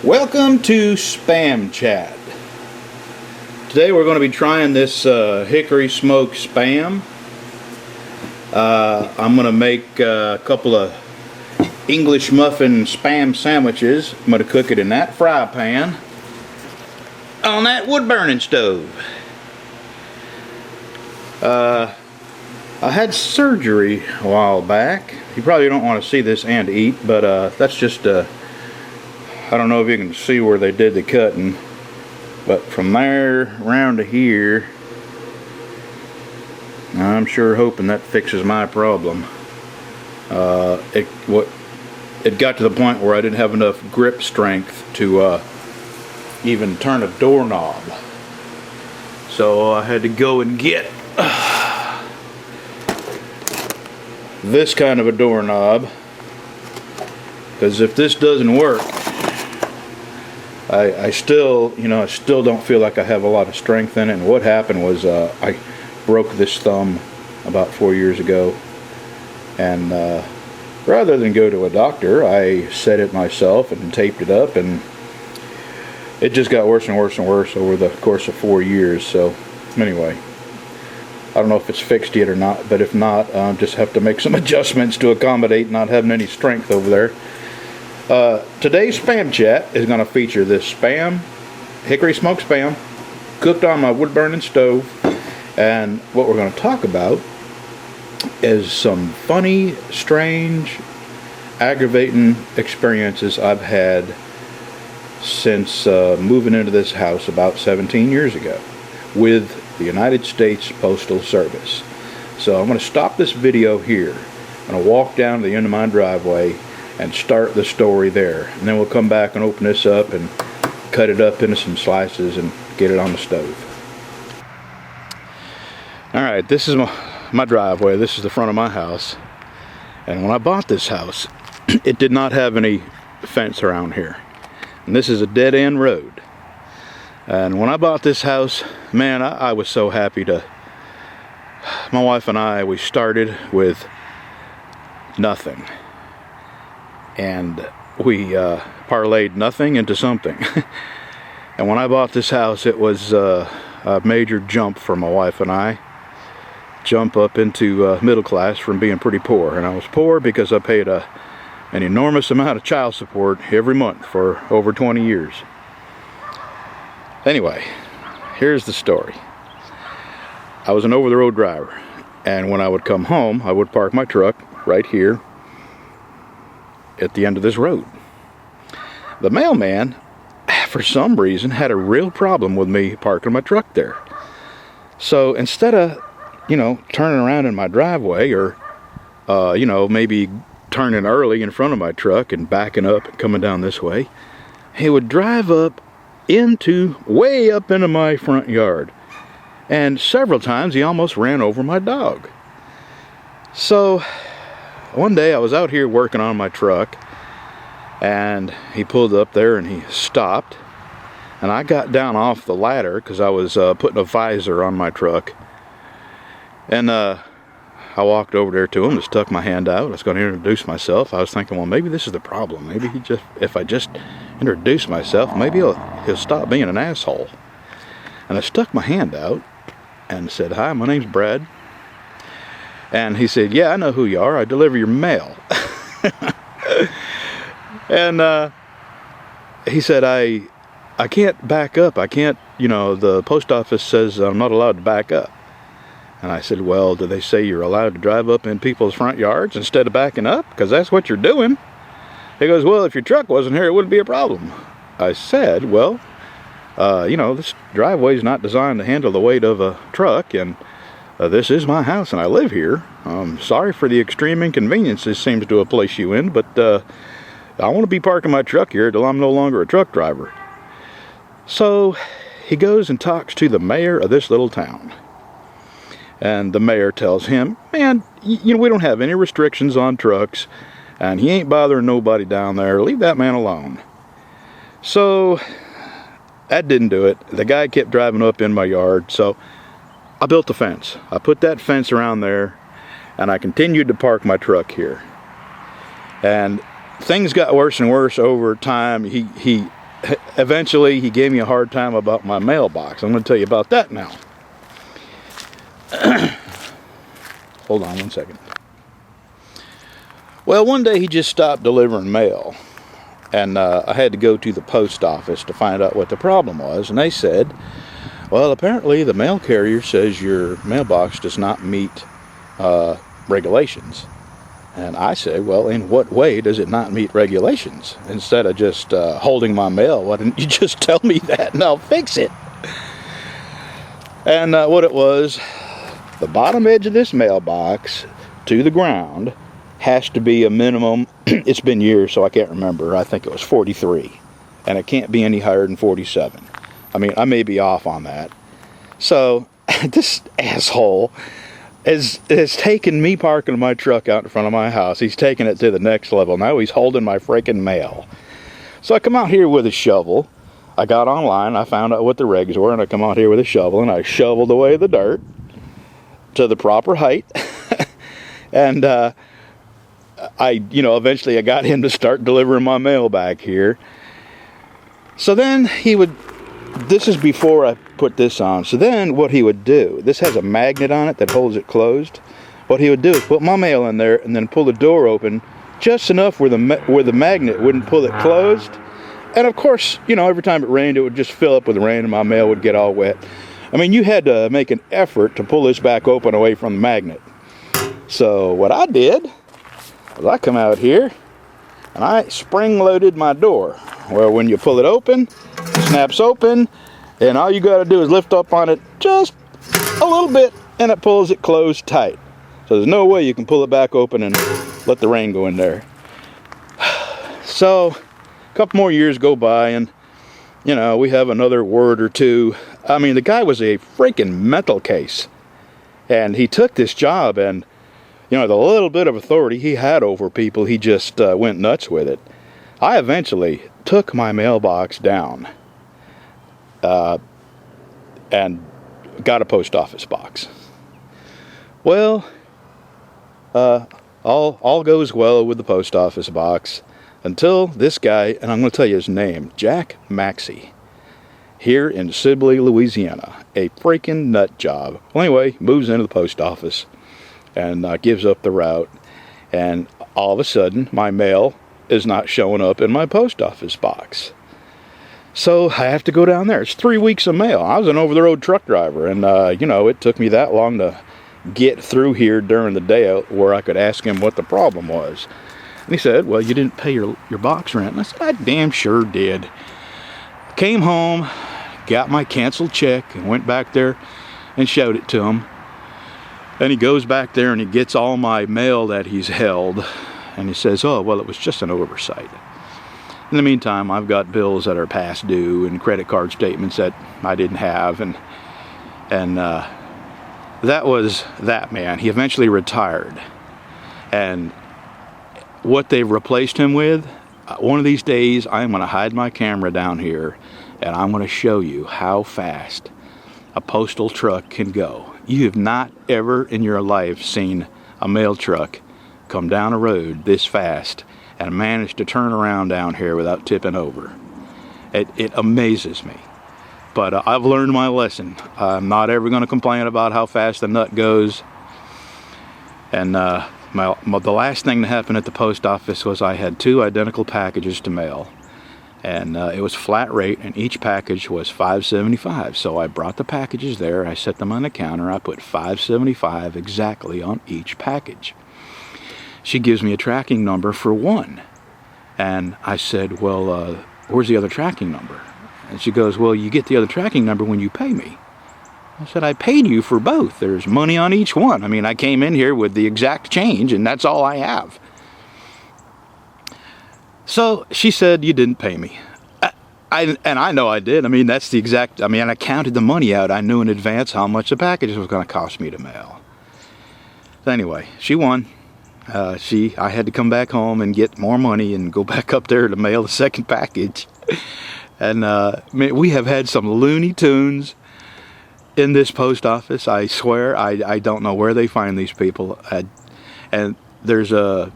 Welcome to Spam Chat. Today we're going to be trying this Hickory smoked spam. I'm going to make a couple of English muffin spam sandwiches. I'm going to cook it in that fry pan on that wood burning stove. I had surgery a while back. You probably don't want to see this and eat, but that's just I don't know if you can see where they did the cutting, but from there around to here, I'm sure hoping that fixes my problem. It got to the point where I didn't have enough grip strength to even turn a doorknob, so I had to go and get this kind of a doorknob, because if this doesn't work, I still don't feel like I have a lot of strength in it. And what happened was I broke this thumb about 4 years ago, and rather than go to a doctor, I set it myself and taped it up, and it just got worse and worse and worse over the course of 4 years. So anyway, I don't know if it's fixed yet or not, but if not, just have to make some adjustments to accommodate not having any strength over there. Today's Spam Chat is going to feature this Hickory smoked spam, cooked on my wood burning stove, and what we're going to talk about is some funny, strange, aggravating experiences I've had since moving into this house about 17 years ago with the United States Postal Service. So I'm going to stop this video here. I'm going to walk down to the end of my driveway and start the story there, and then we'll come back and open this up and cut it up into some slices and get it on the stove. Alright, this is my driveway. This is the front of my house, and when I bought this house, it did not have any fence around here, and this is a dead-end road. And when I bought this house, man, I was so happy my wife and I, we started with nothing. And we parlayed nothing into something. And when I bought this house, it was a major jump for my wife and I. Jump up into middle class from being pretty poor. And I was poor because I paid an enormous amount of child support every month for over 20 years. Anyway, here's the story. I was an over-the-road driver, and when I would come home, I would park my truck right here at the end of this road. The mailman, for some reason, had a real problem with me parking my truck there. So instead of, turning around in my driveway, or, maybe turning early in front of my truck and backing up and coming down this way, he would drive way up into my front yard. And several times he almost ran over my dog. So one day I was out here working on my truck, and he pulled up there and he stopped, and I got down off the ladder because I was putting a visor on my truck, and I walked over there to him and stuck my hand out. I was going to introduce myself. I was thinking, well, maybe this is the problem. Maybe if I just introduce myself, maybe he'll stop being an asshole. And I stuck my hand out and said, "Hi, my name's Brad." And he said, "Yeah, I know who you are. I deliver your mail." And he said, I can't back up. I can't, the post office says I'm not allowed to back up. And I said, "Well, do they say you're allowed to drive up in people's front yards instead of backing up? Because that's what you're doing." He goes, "Well, if your truck wasn't here, it wouldn't be a problem." I said, "Well, this driveway's not designed to handle the weight of a truck, and this is my house and I live here. I'm sorry for the extreme inconvenience this seems to have placed you in, but I want to be parking my truck here till I'm no longer a truck driver." So he goes and talks to the mayor of this little town. And the mayor tells him, "Man, we don't have any restrictions on trucks, and he ain't bothering nobody down there. Leave that man alone." So that didn't do it. The guy kept driving up in my yard, so I built a fence. I put that fence around there, and I continued to park my truck here. And things got worse and worse over time. He eventually he gave me a hard time about my mailbox. I'm going to tell you about that now. Hold on one second. Well, one day he just stopped delivering mail, and I had to go to the post office to find out what the problem was, and they said, well, apparently the mail carrier says your mailbox does not meet regulations. And I said, well, in what way does it not meet regulations? Instead of just holding my mail, why didn't you just tell me that and I'll fix it? And what it was, the bottom edge of this mailbox to the ground has to be a minimum, it's been years so I can't remember, I think it was 43. And it can't be any higher than 47. I mean, I may be off on that. So, this asshole has taken me parking my truck out in front of my house. He's taken it to the next level. Now he's holding my freaking mail. So I come out here with a shovel. I got online, I found out what the regs were, and I come out here with a shovel, and I shoveled away the dirt to the proper height. And eventually I got him to start delivering my mail back here. So then he would, this is before I put this on. So then what he would do, this has a magnet on it that holds it closed. What he would do is put my mail in there and then pull the door open just enough where the magnet wouldn't pull it closed. And of course, every time it rained, it would just fill up with rain and my mail would get all wet. I mean, you had to make an effort to pull this back open away from the magnet. So what I did was I come out here and I spring-loaded my door. Well, when you pull it open, it snaps open, and all you got to do is lift up on it just a little bit, and it pulls it closed tight. So there's no way you can pull it back open and let the rain go in there. So a couple more years go by, and we have another word or two. I mean, the guy was a freaking mental case, and he took this job, and the little bit of authority he had over people, he just went nuts with it. I eventually took my mailbox down and got a post office box. Well, all goes well with the post office box until this guy, and I'm going to tell you his name, Jack Maxey, here in Sibley, Louisiana. A freaking nut job. Well, anyway, moves into the post office and gives up the route, and all of a sudden my mail is not showing up in my post office box. So I have to go down there. It's 3 weeks of mail. I was an over-the-road truck driver, and it took me that long to get through here during the day where I could ask him what the problem was. And he said, well, you didn't pay your box rent. And I said, I damn sure did. Came home, got my canceled check, and went back there and showed it to him. And he goes back there and he gets all my mail that he's held, and he says, oh, well, it was just an oversight. In the meantime, I've got bills that are past due and credit card statements that I didn't have, and that was that man. He eventually retired, and what they've replaced him with, one of these days I'm going to hide my camera down here and I'm going to show you how fast a postal truck can go. You have not ever in your life seen a mail truck come down a road this fast and manage to turn around down here without tipping over. It amazes me. But I've learned my lesson. I'm not ever going to complain about how fast the nut goes. And the last thing that happened at the post office was I had 2 identical packages to mail. And it was flat rate, and each package was $5.75. So I brought the packages there, I set them on the counter, I put $5.75 exactly on each package. She gives me a tracking number for one. And I said, well, where's the other tracking number? And she goes, well, you get the other tracking number when you pay me. I said, I paid you for both. There's money on each one. I mean, I came in here with the exact change, and that's all I have. So she said, you didn't pay me. And I know I did. I mean, that's the exact, I counted the money out. I knew in advance how much the package was going to cost me to mail. So anyway, she won. I had to come back home and get more money and go back up there to mail the second package. And we have had some Looney Tunes in this post office. I swear, I don't know where they find these people. And there's a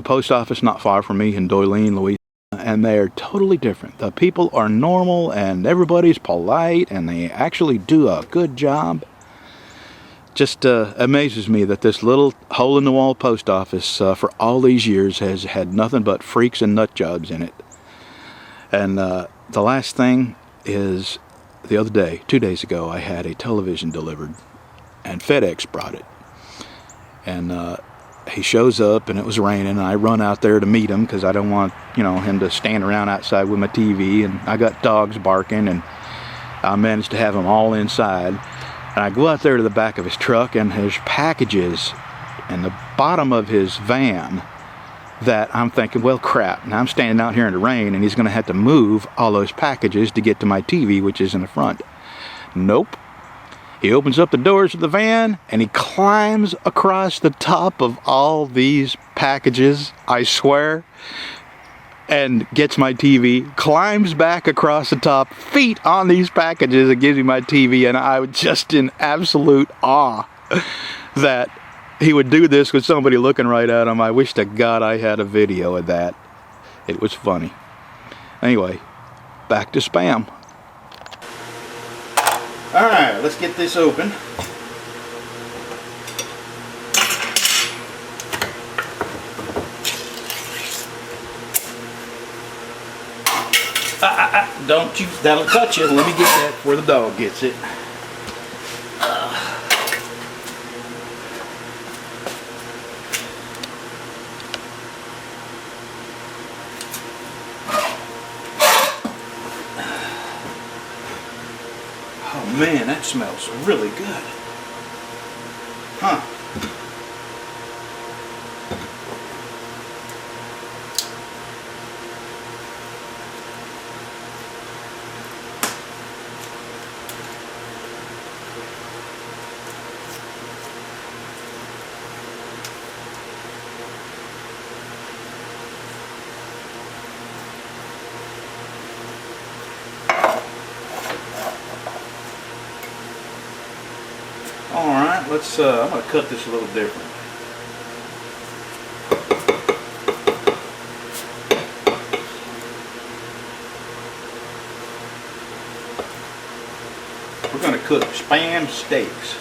post office not far from me in Doyline, Louisiana, and they're totally different. The people are normal and everybody's polite and they actually do a good job. Just amazes me that this little hole-in-the-wall post office for all these years has had nothing but freaks and nut jobs in it. And the last thing is, the other day, 2 days ago, I had a television delivered, and FedEx brought it. And he shows up, and it was raining, and I run out there to meet him because I don't want, him to stand around outside with my TV. And I got dogs barking, and I managed to have them all inside. And I go out there to the back of his truck, and there's packages in the bottom of his van that I'm thinking, well, crap. Now I'm standing out here in the rain, and he's going to have to move all those packages to get to my TV, which is in the front. Nope. He opens up the doors of the van, and he climbs across the top of all these packages, I swear, and gets my TV, climbs back across the top, feet on these packages, and gives me my TV. And I was just in absolute awe that he would do this with somebody looking right at him. I wish to God I had a video of that. It was funny. Anyway, back to Spam. Alright, let's get this open. Don't you, that'll cut you. Let me get that where the dog gets it. Oh man, that smells really good. Huh. Alright, let's, I'm going to cut this a little different. We're going to cook Spam steaks.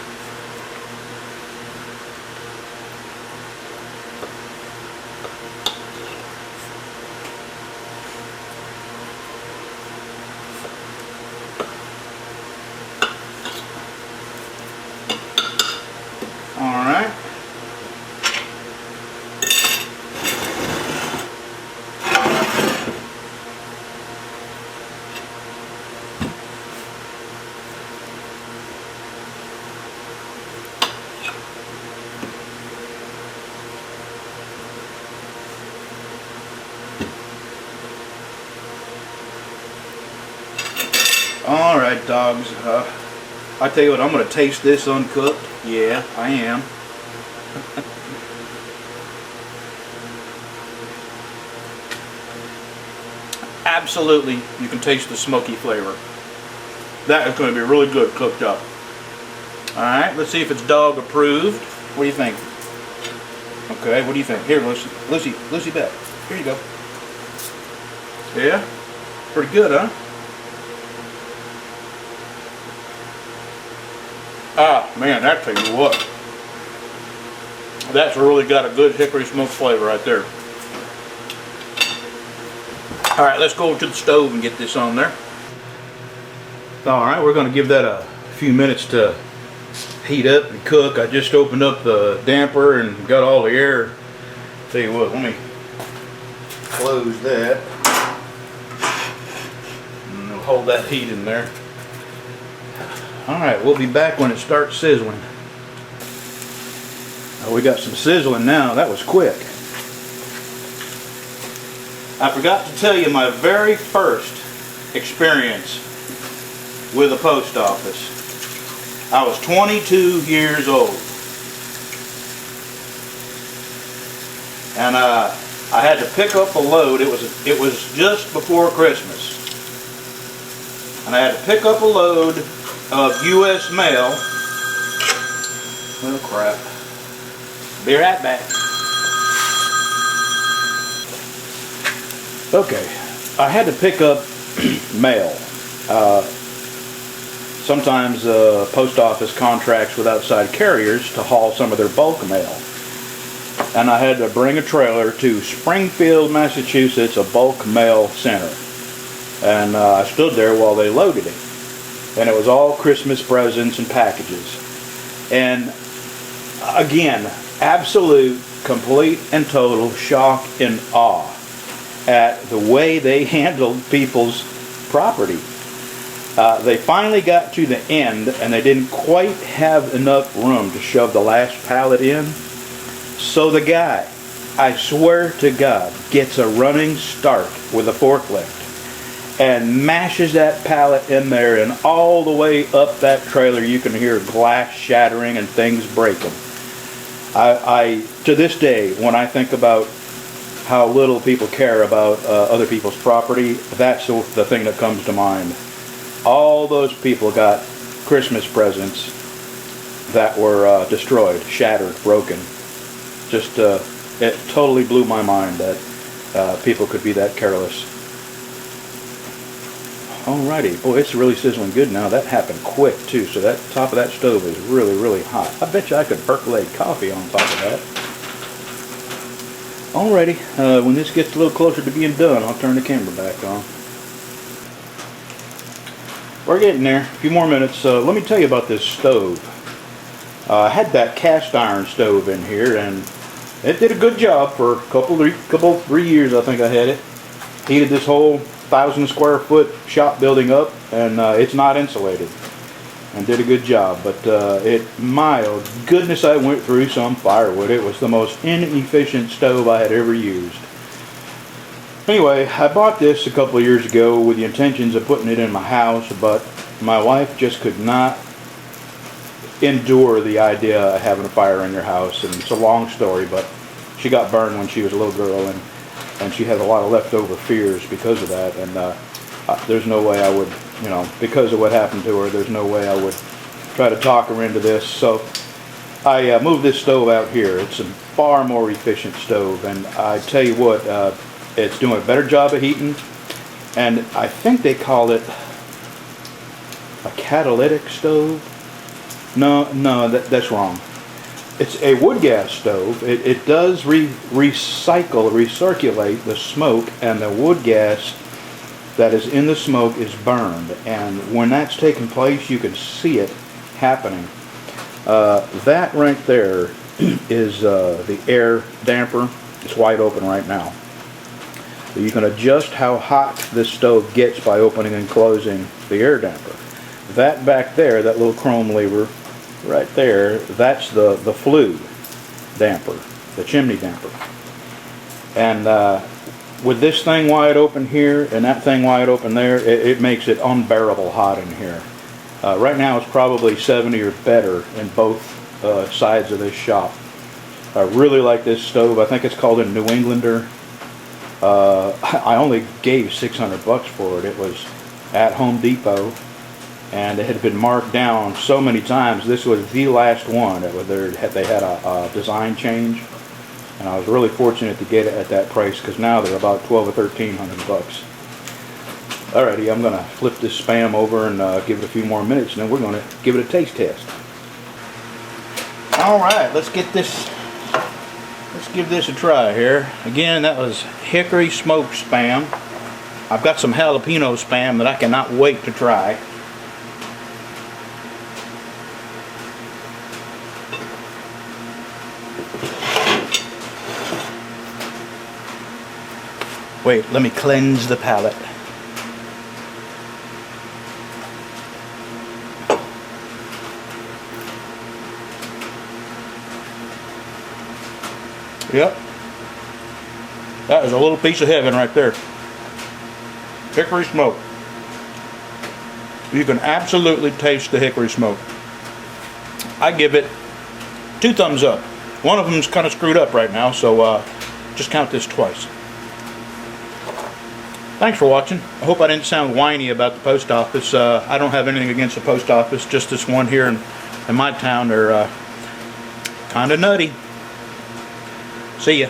Alright. Alright, dogs. I tell you what, I'm going to taste this uncooked. Yeah, I am. Absolutely, you can taste the smoky flavor. That is going to be really good cooked up. Alright, let's see if it's dog approved. What do you think? Okay, what do you think? Here, Lucy Beth. Here you go. Yeah? Pretty good, huh? Ah, man, I tell you what. That's really got a good hickory smoked flavor right there. Alright, let's go to the stove and get this on there. Alright, we're going to give that a few minutes to heat up and cook. I just opened up the damper and got all the air. Tell you what, let me close that. And we'll hold that heat in there. Alright, we'll be back when it starts sizzling. Oh, we got some sizzling now. That was quick. I forgot to tell you my very first experience with a post office. I was 22 years old. And I had to pick up a load. It was just before Christmas. And I had to pick up a load of U.S. mail. Oh crap. Be right back. Okay, I had to pick up mail. Sometimes the post office contracts with outside carriers to haul some of their bulk mail. And I had to bring a trailer to Springfield, Massachusetts, a bulk mail center. And I stood there while they loaded it. And it was all Christmas presents and packages. And again, absolute, complete, and total shock and awe at the way they handled people's property. They finally got to the end, and they didn't quite have enough room to shove the last pallet in. So the guy, I swear to God, gets a running start with a forklift and mashes that pallet in there, and all the way up that trailer you can hear glass shattering and things breaking. I to this day, when I think about how little people care about other people's property, that's the thing that comes to mind. All those people got Christmas presents that were destroyed, shattered, broken. Just it totally blew my mind that people could be that careless. Alrighty, boy, it's really sizzling good now. That happened quick too, so that top of that stove is really, really hot. I bet you I could percolate coffee on top of that. Alrighty, when this gets a little closer to being done, I'll turn the camera back on. We're getting there. A few more minutes. Let me tell you about this stove. I had that cast iron stove in here, and it did a good job for a three years. I think I had it. Heated this whole 1,000 square foot shop building up, and it's not insulated, and did a good job. But my goodness, I went through some firewood. It was the most inefficient stove I had ever used. Anyway, I bought this a couple of years ago with the intentions of putting it in my house, but my wife just could not endure the idea of having a fire in your house. And it's a long story, but she got burned when she was a little girl, and she has a lot of leftover fears because of that. And there's no way I would, because of what happened to her, there's no way I would try to talk her into this. So I moved this stove out here. It's a far more efficient stove, and I tell you what, it's doing a better job of heating, and I think they call it a catalytic stove. No, that's wrong. It's a wood gas stove. It does recirculate the smoke, and the wood gas that is in the smoke is burned. And when that's taking place, you can see it happening. That right there is the air damper. It's wide open right now. So you can adjust how hot this stove gets by opening and closing the air damper. That back there, that little chrome lever right there, that's the flue damper, the chimney damper. And with this thing wide open here and that thing wide open there, it makes it unbearable hot in here. Right now it's probably 70 or better in both sides of this shop. I really like this stove. I think it's called a New Englander. I only gave $600 for it. It was at Home Depot, and it had been marked down so many times. This was the last one. They had a design change, and I was really fortunate to get it at that price, because now they're about $1,200 or $1,300. Alrighty, I'm gonna flip this Spam over and give it a few more minutes, and then we're gonna give it a taste test. Alright, let's give this a try here. Again, that was Hickory smoked Spam. I've got some jalapeno Spam that I cannot wait to try. Wait, let me cleanse the palate. Yep. That is a little piece of heaven right there. Hickory smoke. You can absolutely taste the hickory smoke. I give it 2 thumbs up. One of them's kind of screwed up right now, so just count this twice. Thanks for watching. I hope I didn't sound whiny about the post office. I don't have anything against the post office, just this one here in my town. They're kind of nutty. See ya.